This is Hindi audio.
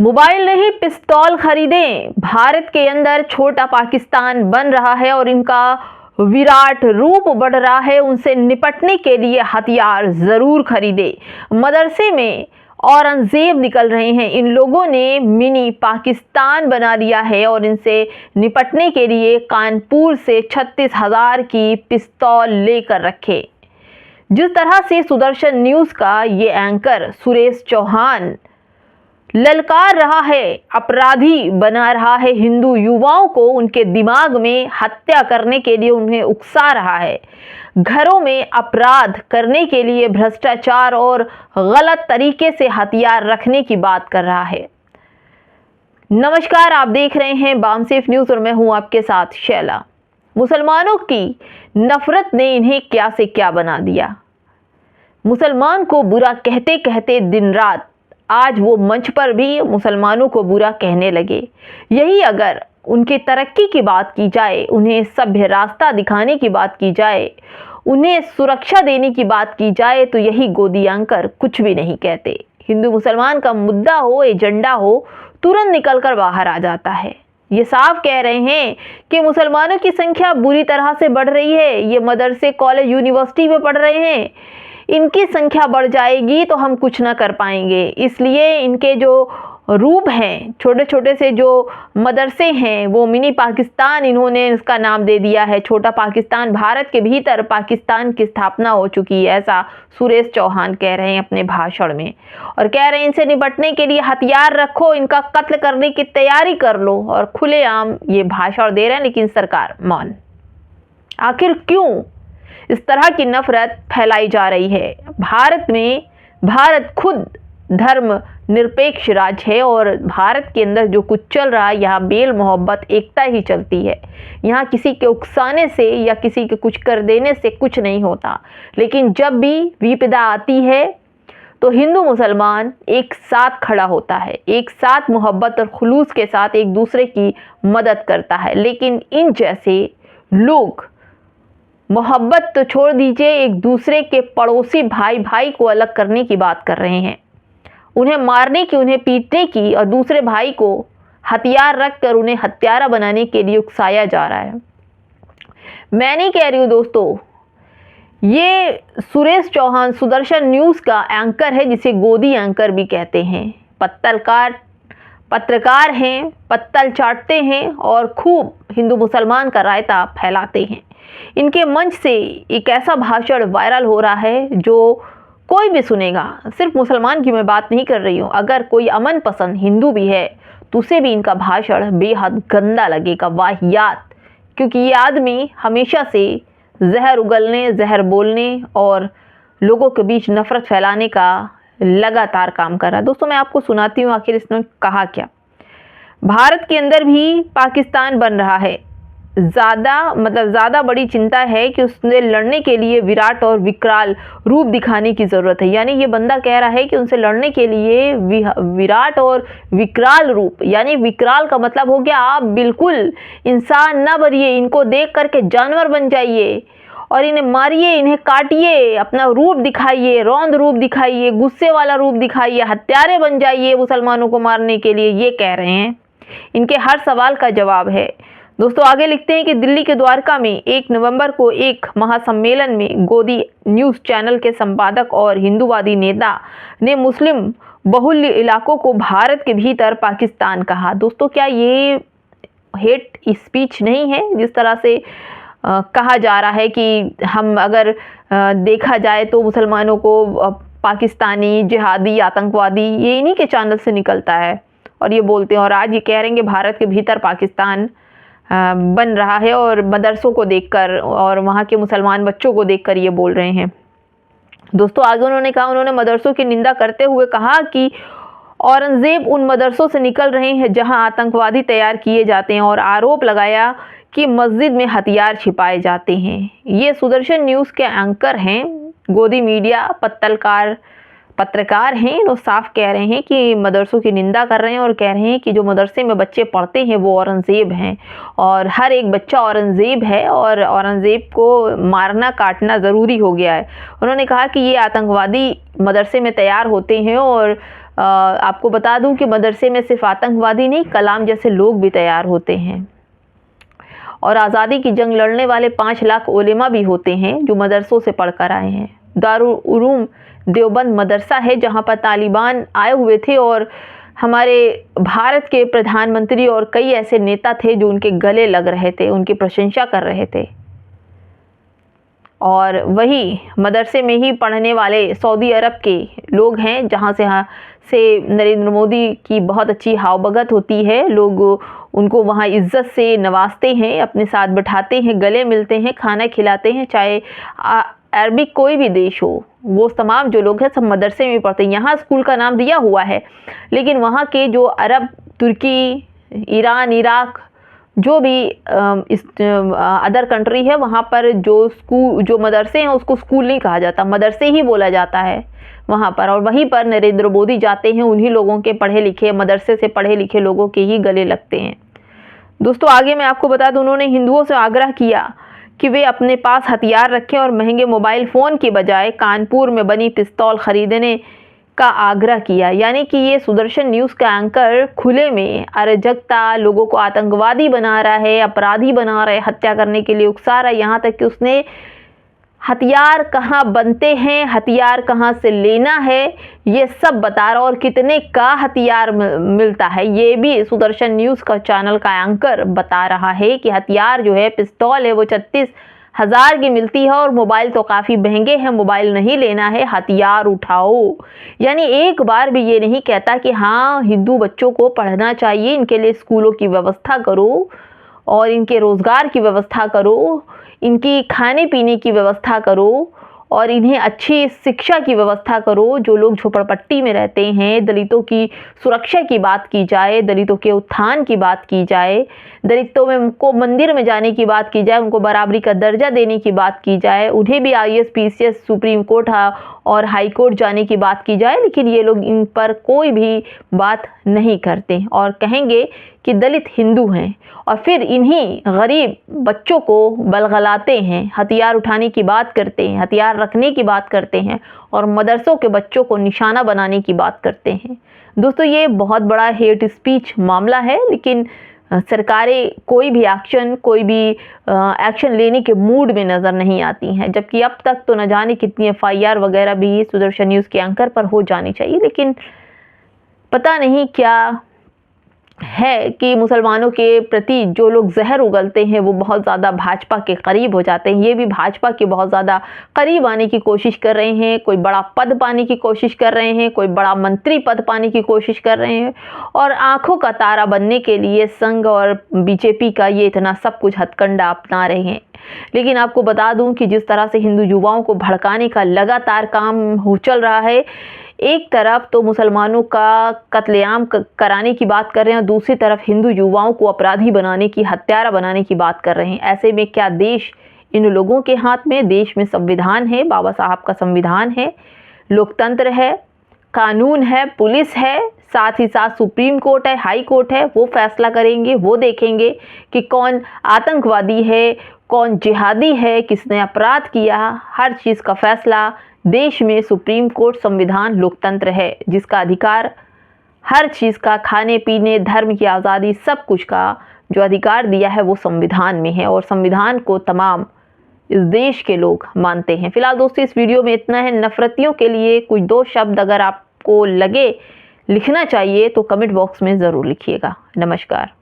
मोबाइल नहीं पिस्तौल खरीदें। भारत के अंदर छोटा पाकिस्तान बन रहा है और इनका विराट रूप बढ़ रहा है। उनसे निपटने के लिए हथियार जरूर खरीदे। मदरसे में औरंगजेब निकल रहे हैं। इन लोगों ने मिनी पाकिस्तान बना दिया है और इनसे निपटने के लिए कानपुर से 36,000 की पिस्तौल लेकर रखे। जिस तरह से सुदर्शन न्यूज़ का ये एंकर सुरेश चौहान ललकार रहा है, अपराधी बना रहा है हिंदू युवाओं को, उनके दिमाग में हत्या करने के लिए उन्हें उकसा रहा है, घरों में अपराध करने के लिए भ्रष्टाचार और गलत तरीके से हथियार रखने की बात कर रहा है। नमस्कार, आप देख रहे हैं बामसेफ न्यूज़ और मैं हूं आपके साथ शैला। मुसलमानों की नफरत ने इन्हें क्या से क्या बना दिया। मुसलमान को बुरा कहते कहते दिन रात आज वो मंच पर भी मुसलमानों को बुरा कहने लगे। यही अगर उनके तरक्की की बात की जाए, उन्हें सभ्य रास्ता दिखाने की बात की जाए, उन्हें सुरक्षा देने की बात की जाए, तो यही गोदी एंकर कुछ भी नहीं कहते। हिंदू मुसलमान का मुद्दा हो, एजेंडा हो, तुरंत निकलकर बाहर आ जाता है। ये साफ कह रहे हैं कि मुसलमानों की संख्या बुरी तरह से बढ़ रही है। ये मदरसे, कॉलेज, यूनिवर्सिटी में पढ़ रहे हैं। इनकी संख्या बढ़ जाएगी तो हम कुछ ना कर पाएंगे। इसलिए इनके जो रूप हैं, छोटे छोटे से जो मदरसे हैं, वो मिनी पाकिस्तान इन्होंने इसका नाम दे दिया है। छोटा पाकिस्तान, भारत के भीतर पाकिस्तान की स्थापना हो चुकी है, ऐसा सुरेश चौहान कह रहे हैं अपने भाषण में। और कह रहे हैं इनसे निपटने के लिए हथियार रखो, इनका कत्ल करने की तैयारी कर लो। और खुलेआम ये भाषण दे रहे हैं, लेकिन सरकार मौन। आखिर क्यों इस तरह की नफरत फैलाई जा रही है। भारत खुद धर्म निरपेक्ष राज्य है और भारत के अंदर जो कुछ चल रहा है, यहाँ बेल मोहब्बत एकता ही चलती है। यहाँ किसी के उकसाने से या किसी के कुछ कर देने से कुछ नहीं होता। लेकिन जब भी विपदा आती है तो हिंदू मुसलमान एक साथ खड़ा होता है, एक साथ मोहब्बत और खुलूस के साथ एक दूसरे की मदद करता है। लेकिन इन जैसे लोग मोहब्बत तो छोड़ दीजिए, एक दूसरे के पड़ोसी भाई भाई को अलग करने की बात कर रहे हैं। उन्हें मारने की, उन्हें पीटने की और दूसरे भाई को हथियार रखकर उन्हें हत्यारा बनाने के लिए उकसाया जा रहा है। मैं नहीं कह रही हूँ दोस्तों, ये सुरेश चौहान सुदर्शन न्यूज़ का एंकर है, जिसे गोदी एंकर भी कहते हैं। पत्रकार हैं, पत्तल चाटते हैं और खूब हिंदू मुसलमान का रायता फैलाते हैं। इनके मंच से एक ऐसा भाषण वायरल हो रहा है जो कोई भी सुनेगा। सिर्फ मुसलमान की मैं बात नहीं कर रही हूँ, अगर कोई अमन पसंद हिंदू भी है तो उसे भी इनका भाषण बेहद गंदा लगेगा, वाहियात। क्योंकि ये आदमी हमेशा से जहर उगलने, जहर बोलने और लोगों के बीच नफरत फैलाने का लगातार काम कर रहा है। दोस्तों, मैं आपको सुनाती हूँ आखिर इसने कहा क्या। भारत के अंदर भी पाकिस्तान बन रहा है। ज़्यादा बड़ी चिंता है कि उसने लड़ने के लिए विराट और विकराल रूप दिखाने की ज़रूरत है। यानी ये बंदा कह रहा है कि उनसे लड़ने के लिए विराट और विकराल रूप, यानी विकराल का मतलब हो गया आप बिल्कुल इंसान ना बनिए, इनको देख करके जानवर बन जाइए और इन्हें मारिए, इन्हें काटिए, अपना रूप दिखाइए, रौंद रूप दिखाइए, गुस्से वाला रूप दिखाइए, हत्यारे बन जाइए मुसलमानों को मारने के लिए। ये कह रहे हैं, इनके हर सवाल का जवाब है। दोस्तों, आगे लिखते हैं कि दिल्ली के द्वारका में 1 नवंबर को एक महासम्मेलन में गोदी न्यूज़ चैनल के संपादक और हिंदूवादी नेता ने मुस्लिम बहुल्य इलाकों को भारत के भीतर पाकिस्तान कहा। दोस्तों, क्या ये हेट स्पीच नहीं है? जिस तरह से कहा जा रहा है कि हम अगर देखा जाए तो मुसलमानों को पाकिस्तानी, जिहादी, आतंकवादी, ये इन्हीं के चैनल से निकलता है और ये बोलते हैं। और आज ये कह रहे हैं कि भारत के भीतर पाकिस्तान बन रहा है और मदरसों को देखकर और वहाँ के मुसलमान बच्चों को देखकर ये बोल रहे हैं। दोस्तों, आगे उन्होंने मदरसों की निंदा करते हुए कहा कि औरंगजेब उन मदरसों से निकल रहे हैं जहां आतंकवादी तैयार किए जाते हैं और आरोप लगाया कि मस्जिद में हथियार छिपाए जाते हैं। ये सुदर्शन न्यूज़ के एंकर हैं, गोदी मीडिया पत्रकार हैं। वो साफ कह रहे हैं कि मदरसों की निंदा कर रहे हैं और कह रहे हैं कि जो मदरसे में बच्चे पढ़ते हैं वो औरंगजेब हैं और हर एक बच्चा औरंगजेब है और औरंगजेब को मारना काटना ज़रूरी हो गया है। उन्होंने कहा कि ये आतंकवादी मदरसे में तैयार होते हैं और आपको बता दूं कि मदरसे में सिर्फ आतंकवादी नहीं, कलाम जैसे लोग भी तैयार होते हैं। और आज़ादी की जंग लड़ने वाले 5 लाख उलेमा भी होते हैं जो मदरसों से पढ़कर आए हैं। दारुल उलूम देवबंद मदरसा है जहां पर तालिबान आए हुए थे और हमारे भारत के प्रधानमंत्री और कई ऐसे नेता थे जो उनके गले लग रहे थे, उनकी प्रशंसा कर रहे थे। और वही मदरसे में ही पढ़ने वाले सऊदी अरब के लोग हैं जहां से नरेंद्र मोदी की बहुत अच्छी हावभगत होती है। लोग उनको वहाँ इज्जत से नवाजते हैं, अपने साथ बिठाते हैं, गले मिलते हैं, खाना खिलाते हैं। चाहे अरबिक कोई भी देश हो, वो तमाम जो लोग हैं सब मदरसे में पढ़ते हैं। यहाँ स्कूल का नाम दिया हुआ है, लेकिन वहाँ के जो अरब, तुर्की, ईरान, इराक, जो भी अदर कंट्री है, वहाँ पर जो मदरसे हैं उसको स्कूल नहीं कहा जाता, मदरसे ही बोला जाता है वहाँ पर। और वहीं पर नरेंद्र मोदी जाते हैं, उन्हीं लोगों के पढ़े लिखे, मदरसे से पढ़े लिखे लोगों के ही गले लगते हैं। दोस्तों आगे मैं आपको बता दूं, उन्होंने हिंदुओं से आग्रह किया कि वे अपने पास हथियार रखें और महंगे मोबाइल फ़ोन की बजाय कानपुर में बनी पिस्तौल खरीदने का आग्रह किया। यानी कि ये सुदर्शन न्यूज़ का एंकर खुले में अराजकता, लोगों को आतंकवादी बना रहा है, अपराधी बना रहा है, हत्या करने के लिए उकसा रहा है। यहाँ तक कि उसने हथियार कहाँ बनते हैं, हथियार कहाँ से लेना है, ये सब बता रहा। और कितने का हथियार मिलता है ये भी सुदर्शन न्यूज़ का चैनल का एंकर बता रहा है कि हथियार जो है, पिस्तौल है, वो 36,000 की मिलती है और मोबाइल तो काफ़ी महंगे हैं, मोबाइल नहीं लेना है, हथियार उठाओ। यानी एक बार भी ये नहीं कहता कि हाँ हिंदू बच्चों को पढ़ना चाहिए, इनके लिए स्कूलों की व्यवस्था करो और इनके रोज़गार की व्यवस्था करो, इनकी खाने पीने की व्यवस्था करो और इन्हें अच्छी शिक्षा की व्यवस्था करो। जो लोग झोपड़पट्टी में रहते हैं, दलितों की सुरक्षा की बात की जाए, दलितों के उत्थान की बात की जाए, दलितों में को मंदिर में जाने की बात की जाए, उनको बराबरी का दर्जा देने की बात की जाए, उन्हें भी IAS PCS सुप्रीम कोर्ट और हाई कोर्ट जाने की बात की जाए। लेकिन ये लोग इन पर कोई भी बात नहीं करते और कहेंगे कि दलित हिंदू हैं और फिर इन्हीं गरीब बच्चों को बलगलाते हैं, हथियार उठाने की बात करते हैं, हथियार रखने की बात करते हैं और मदरसों के बच्चों को निशाना बनाने की बात करते हैं। दोस्तों ये बहुत बड़ा हेट स्पीच मामला है, लेकिन सरकारें कोई भी एक्शन लेने के मूड में नज़र नहीं आती हैं। जबकि अब तक तो न जाने कितनी FIR वगैरह भी सुदर्शन न्यूज़ के एंकर पर हो जानी चाहिए, लेकिन पता नहीं क्या है कि मुसलमानों के प्रति जो लोग जहर उगलते हैं वो बहुत ज़्यादा भाजपा के करीब हो जाते हैं। ये भी भाजपा के बहुत ज़्यादा करीब आने की कोशिश कर रहे हैं, कोई बड़ा पद पाने की कोशिश कर रहे हैं, कोई बड़ा मंत्री पद पाने की कोशिश कर रहे हैं और आंखों का तारा बनने के लिए संघ और BJP का ये इतना सब कुछ हथकंडा अपना रहे हैं। लेकिन आपको बता दूं कि जिस तरह से हिंदू युवाओं को भड़काने का लगातार काम हो चल रहा है, एक तरफ तो मुसलमानों का कत्लेआम कराने की बात कर रहे हैं और दूसरी तरफ हिंदू युवाओं को अपराधी बनाने की, हत्यारा बनाने की बात कर रहे हैं। ऐसे में क्या देश इन लोगों के हाथ में? देश में संविधान है, बाबा साहब का संविधान है, लोकतंत्र है, कानून है, पुलिस है, साथ ही साथ सुप्रीम कोर्ट है, हाई कोर्ट है। वो फैसला करेंगे, वो देखेंगे कि कौन आतंकवादी है, कौन जिहादी है, किसने अपराध किया। हर चीज़ का फैसला देश में सुप्रीम कोर्ट, संविधान, लोकतंत्र है, जिसका अधिकार हर चीज़ का, खाने पीने, धर्म की आज़ादी, सब कुछ का जो अधिकार दिया है वो संविधान में है और संविधान को तमाम इस देश के लोग मानते हैं। फिलहाल दोस्तों इस वीडियो में इतना है। नफरतियों के लिए कुछ 2 शब्द अगर आपको लगे लिखना चाहिए तो कमेंट बॉक्स में ज़रूर लिखिएगा। नमस्कार।